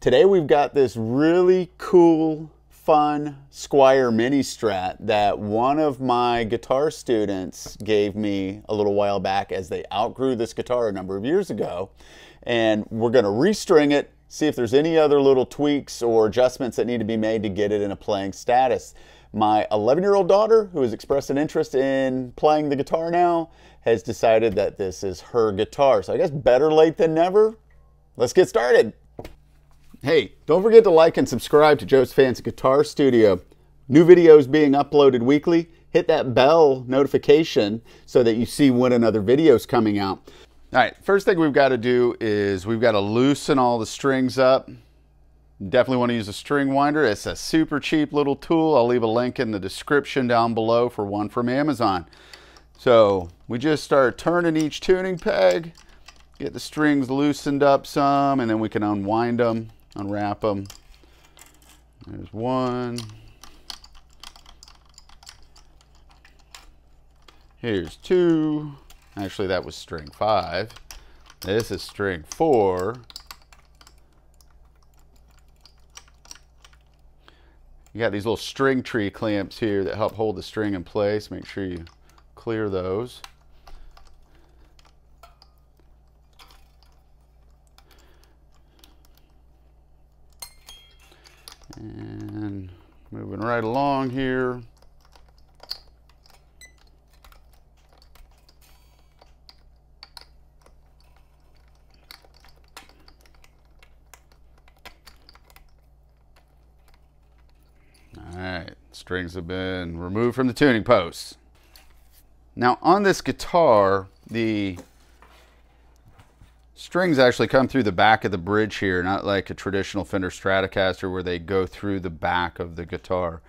Today we've got this really cool, fun Squier mini Strat that one of my guitar students gave me a little while back as they outgrew this guitar a number of years ago. And we're going to restring it, see if there's any other little tweaks or adjustments that need to be made to get it in a playing status. My 11-year-old daughter, who has expressed an interest in playing the guitar now, has decided that this is her guitar. So I guess better late than never. Let's get started. Hey, don't forget to like and subscribe to Joe's Fancy Guitar Studio. New videos being uploaded weekly. Hit that bell notification so that you see when another video is coming out. All right, first thing we've got to do is we've got to loosen all the strings up. Definitely want to use a string winder. It's a super cheap little tool. I'll leave a link in the description down below for one from Amazon. So we just start turning each tuning peg, get the strings loosened up some, and then we can unwind them. Unwrap them. There's one. Here's two. Actually, that was string 5. This is string 4. You got these little string tree clamps here that help hold the string in place. Make sure you clear those. And moving right along here. All right, strings have been removed from the tuning posts. Now on this guitar, the strings actually come through the back of the bridge here, not like a traditional Fender Stratocaster where they go through the back of the guitar.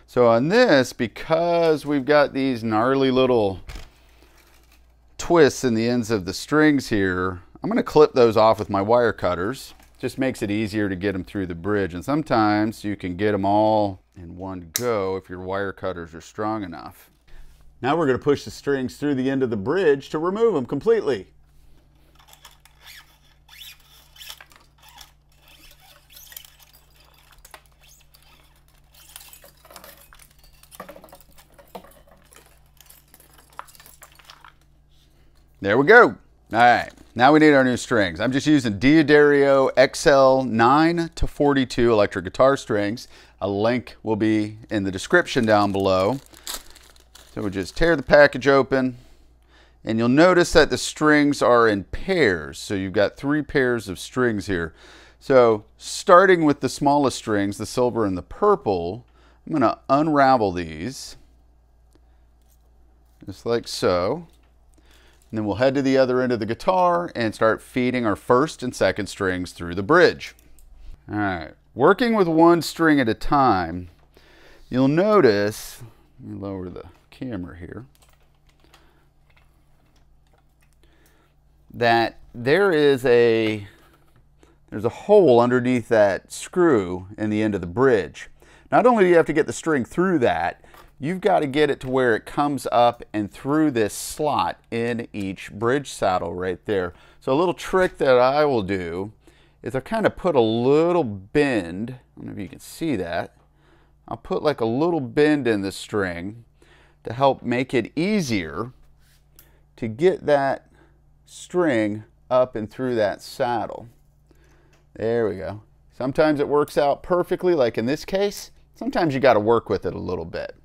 So on this, because we've got these gnarly little twists in the ends of the strings here, I'm going to clip those off with my wire cutters. Just makes it easier to get them through the bridge. And sometimes you can get them all in one go if your wire cutters are strong enough. Now we're going to push the strings through the end of the bridge to remove them completely. There we go. All right, now we need our new strings. I'm just using D'Addario XL 9 to 42 electric guitar strings. A link will be in the description down below. So we just tear the package open, and you'll notice that the strings are in pairs. So you've got 3 pairs of strings here. So starting with the smallest strings, the silver and the purple, I'm going to unravel these just like so. And then we'll head to the other end of the guitar and start feeding our first and second strings through the bridge. All right, working with one string at a time, you'll notice, let me lower the camera here, that there's a hole underneath that screw in the end of the bridge. Not only do you have to get the string through that, you've got to get it to where it comes up and through this slot in each bridge saddle right there. So a little trick that I will do is I kind of put a little bend, I don't know if you can see that. I'll put like a little bend in the string to help make it easier to get that string up and through that saddle. There we go. Sometimes it works out perfectly, like in this case. Sometimes you got to work with it a little bit.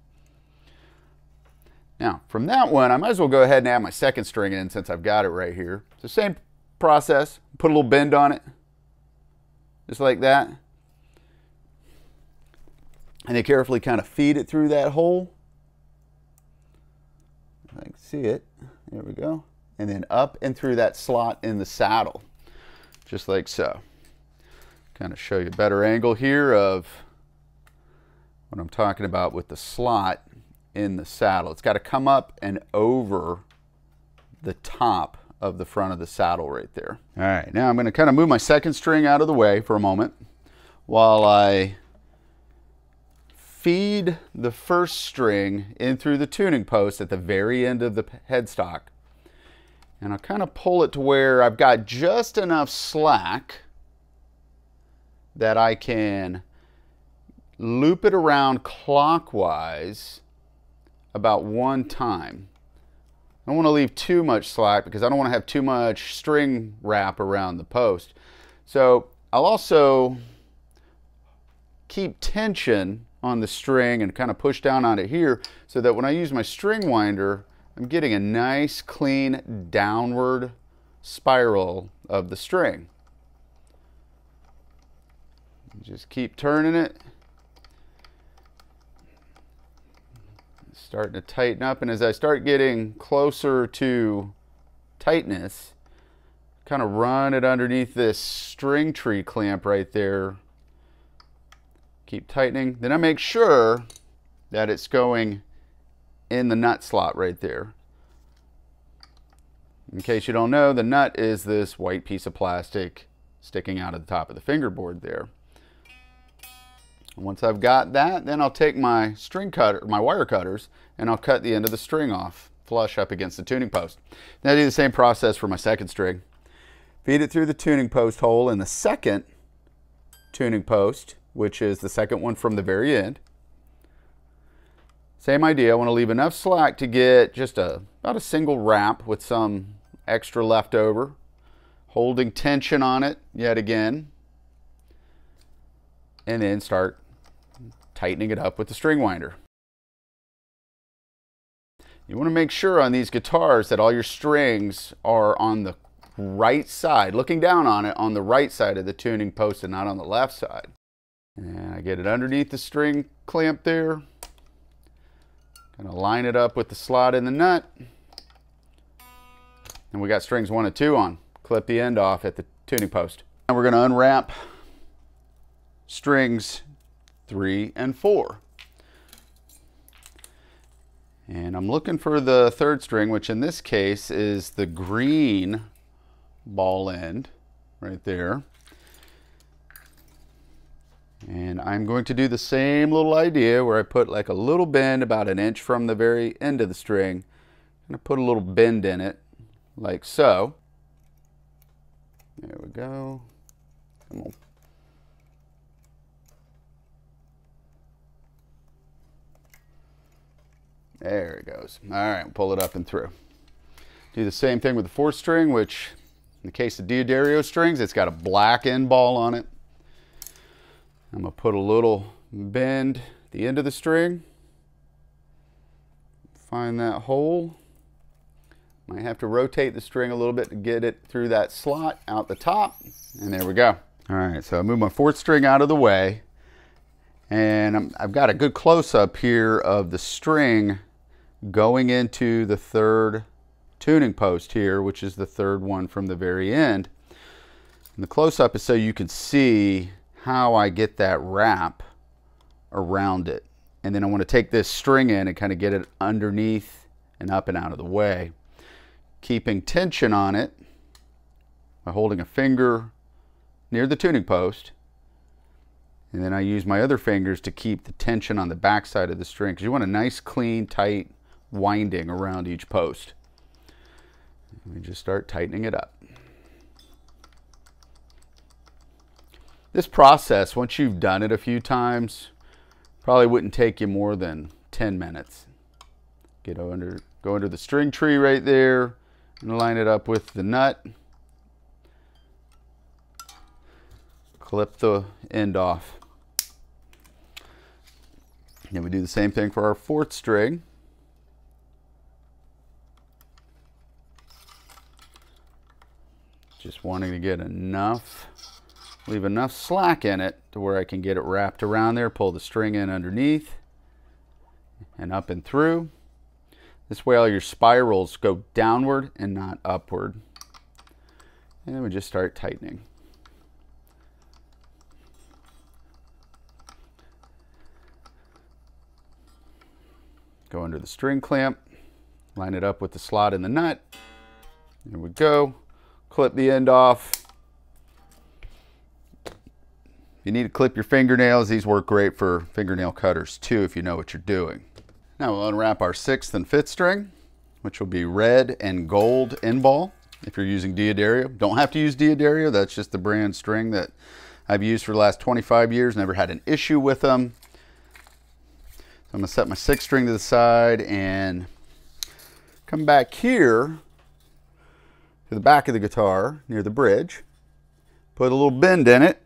Now, from that one, I might as well go ahead and add my second string in since I've got it right here. It's the same process. Put a little bend on it, just like that. And then carefully kind of feed it through that hole. I can see it. There we go. And then up and through that slot in the saddle, just like so. Kind of show you a better angle here of what I'm talking about with the slot in the saddle. It's got to come up and over the top of the front of the saddle right there. All right, now I'm going to kind of move my second string out of the way for a moment while I feed the first string in through the tuning post at the very end of the headstock. And I'll kind of pull it to where I've got just enough slack that I can loop it around clockwise about 1 time. I don't want to leave too much slack because I don't want to have too much string wrap around the post. So I'll also keep tension on the string and kind of push down on it here so that when I use my string winder, I'm getting a nice clean downward spiral of the string. Just keep turning it. It's starting to tighten up, and as I start getting closer to tightness, kind of run it underneath this string tree clamp right there. Keep tightening. Then I make sure that it's going in the nut slot right there. In case you don't know, the nut is this white piece of plastic sticking out of the top of the fingerboard there. Once I've got that, then I'll take my string cutter, my wire cutters, and I'll cut the end of the string off, flush up against the tuning post. Then I do the same process for my second string. Feed it through the tuning post hole in the second tuning post, which is the second one from the very end. Same idea, I want to leave enough slack to get just about a single wrap with some extra left over, holding tension on it yet again, and then start tightening it up with the string winder. You want to make sure on these guitars that all your strings are on the right side, looking down on it on the right side of the tuning post and not on the left side. And I get it underneath the string clamp there. Kind of line it up with the slot in the nut. And we got strings 1 and 2 on. Clip the end off at the tuning post. Now we're going to unwrap strings 3 and 4. And I'm looking for the third string, which in this case is the green ball end right there. And I'm going to do the same little idea where I put like a little bend about 1 inch from the very end of the string. I'm going to put a little bend in it like so. There we go. Come on. There it goes. All right, we'll pull it up and through. Do the same thing with the fourth string, which in the case of D'Addario strings, it's got a black end ball on it. I'm going to put a little bend at the end of the string. Find that hole. Might have to rotate the string a little bit to get it through that slot out the top. And there we go. All right, so I move my fourth string out of the way. And I've got a good close-up here of the string going into the third tuning post here, which is the third one from the very end. And the close-up is so you can see how I get that wrap around it. And then I want to take this string in and kind of get it underneath and up and out of the way, keeping tension on it by holding a finger near the tuning post. And then I use my other fingers to keep the tension on the back side of the string, because you want a nice, clean, tight winding around each post. Let me just start tightening it up. This process, once you've done it a few times, probably wouldn't take you more than 10 minutes. Go under the string tree right there and line it up with the nut. Clip the end off. Then we do the same thing for our fourth string. Just wanting to get enough, leave enough slack in it to where I can get it wrapped around there, pull the string in underneath and up and through. This way all your spirals go downward and not upward. And then we just start tightening. Go under the string clamp, line it up with the slot in the nut. There we go. Clip the end off. If you need to clip your fingernails, these work great for fingernail cutters too if you know what you're doing. Now we'll unwrap our sixth and fifth string, which will be red and gold end ball if you're using D'Addario. Don't have to use D'Addario, that's just the brand string that I've used for the last 25 years, never had an issue with them. So I'm gonna set my 6th string to the side and come back here to the back of the guitar near the bridge. Put a little bend in it.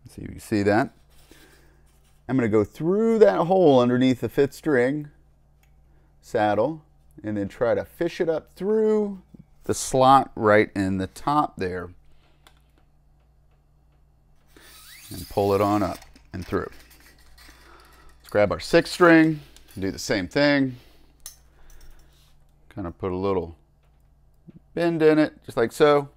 See if you can see that. I'm going to go through that hole underneath the 5th string saddle and then try to fish it up through the slot right in the top there and pull it on up and through. Let's grab our 6th string and do the same thing. Kind of put a little bend in it just like so.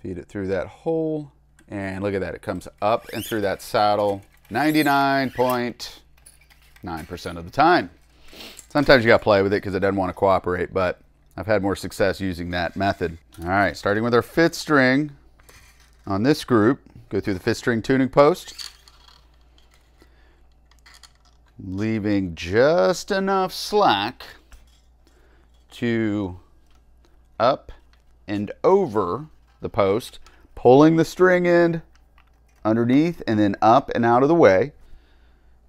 Feed it through that hole. And look at that, it comes up and through that saddle 99.9% of the time. Sometimes you gotta play with it because it doesn't want to cooperate, but I've had more success using that method. All right, starting with our 5th string on this group, go through the 5th string tuning post, leaving just enough slack to up and over the post, pulling the string end underneath and then up and out of the way,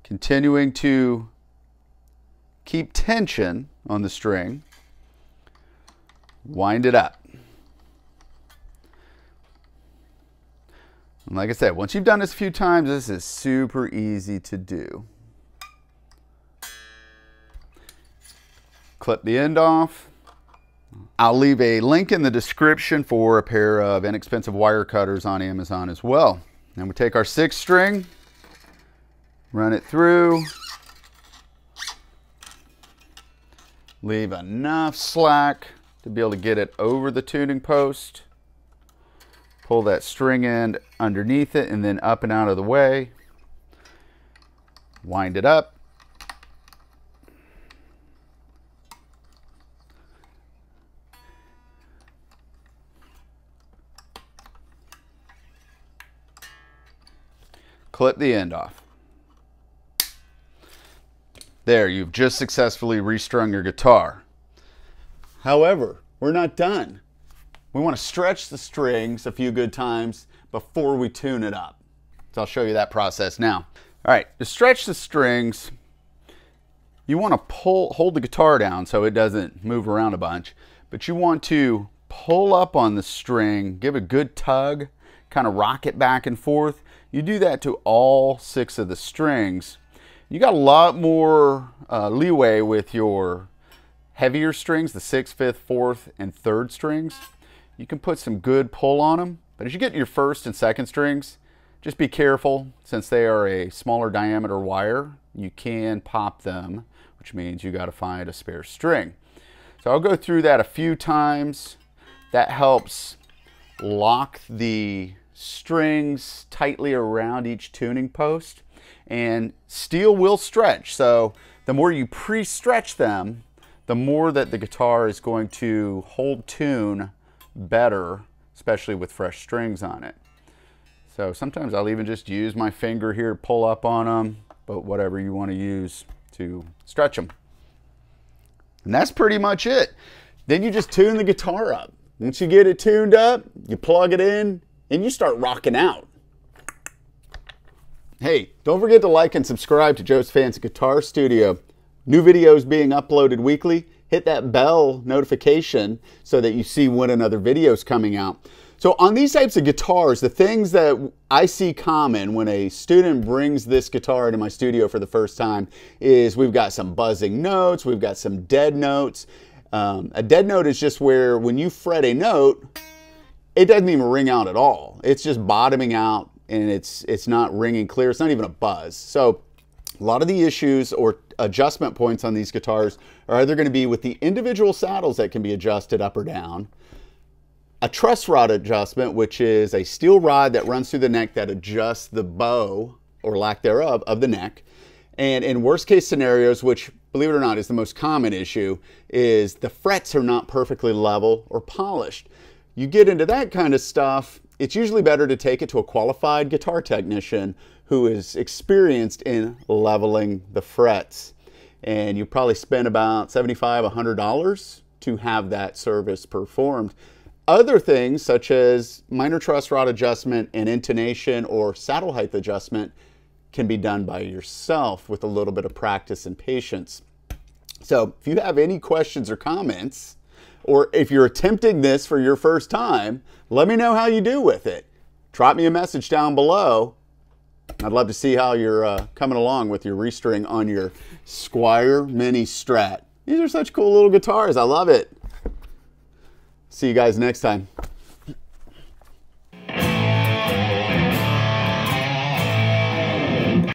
continuing to keep tension on the string, wind it up. And like I said, once you've done this a few times, this is super easy to do. Clip the end off. I'll leave a link in the description for a pair of inexpensive wire cutters on Amazon as well. Then we take our 6th string, run it through, leave enough slack to be able to get it over the tuning post, pull that string end underneath it and then up and out of the way, wind it up, clip the end off. There, you've just successfully restrung your guitar. However, we're not done. We want to stretch the strings a few good times before we tune it up. So I'll show you that process now. All right, to stretch the strings, you want to hold the guitar down so it doesn't move around a bunch, but you want to pull up on the string, give a good tug, kind of rock it back and forth. You do that to all 6 of the strings. You got a lot more leeway with your heavier strings, the 6th, 5th, 4th, and 3rd strings. You can put some good pull on them, but as you get your 1st and 2nd strings, just be careful. Since they are a smaller diameter wire, you can pop them, which means you got to find a spare string. So I'll go through that a few times. That helps lock the strings tightly around each tuning post, and steel will stretch, so the more you pre-stretch them, the more that the guitar is going to hold tune better, especially with fresh strings on it. So sometimes I'll even just use my finger here to pull up on them, but whatever you want to use to stretch them. And that's pretty much it. Then you just tune the guitar up. Once you get it tuned up, you plug it in and you start rocking out. Hey, don't forget to like and subscribe to Joe's Fancy Guitar Studio. New videos being uploaded weekly. Hit that bell notification so that you see when another video is coming out. So on these types of guitars, the things that I see common when a student brings this guitar into my studio for the first time is we've got some buzzing notes, we've got some dead notes. A dead note is just where when you fret a note, it doesn't even ring out at all. It's just bottoming out and it's not ringing clear. It's not even a buzz. So a lot of the issues or adjustment points on these guitars are either going to be with the individual saddles that can be adjusted up or down, a truss rod adjustment, which is a steel rod that runs through the neck that adjusts the bow or lack thereof of the neck. And in worst case scenarios, which believe it or not is the most common issue, is the frets are not perfectly level or polished. You get into that kind of stuff, it's usually better to take it to a qualified guitar technician who is experienced in leveling the frets. And you probably spend about $75, $100 to have that service performed. Other things such as minor truss rod adjustment and intonation or saddle height adjustment can be done by yourself with a little bit of practice and patience. So if you have any questions or comments, or if you're attempting this for your first time, let me know how you do with it. Drop me a message down below. I'd love to see how you're coming along with your restring on your Squier Mini Strat. These are such cool little guitars. I love it. See you guys next time.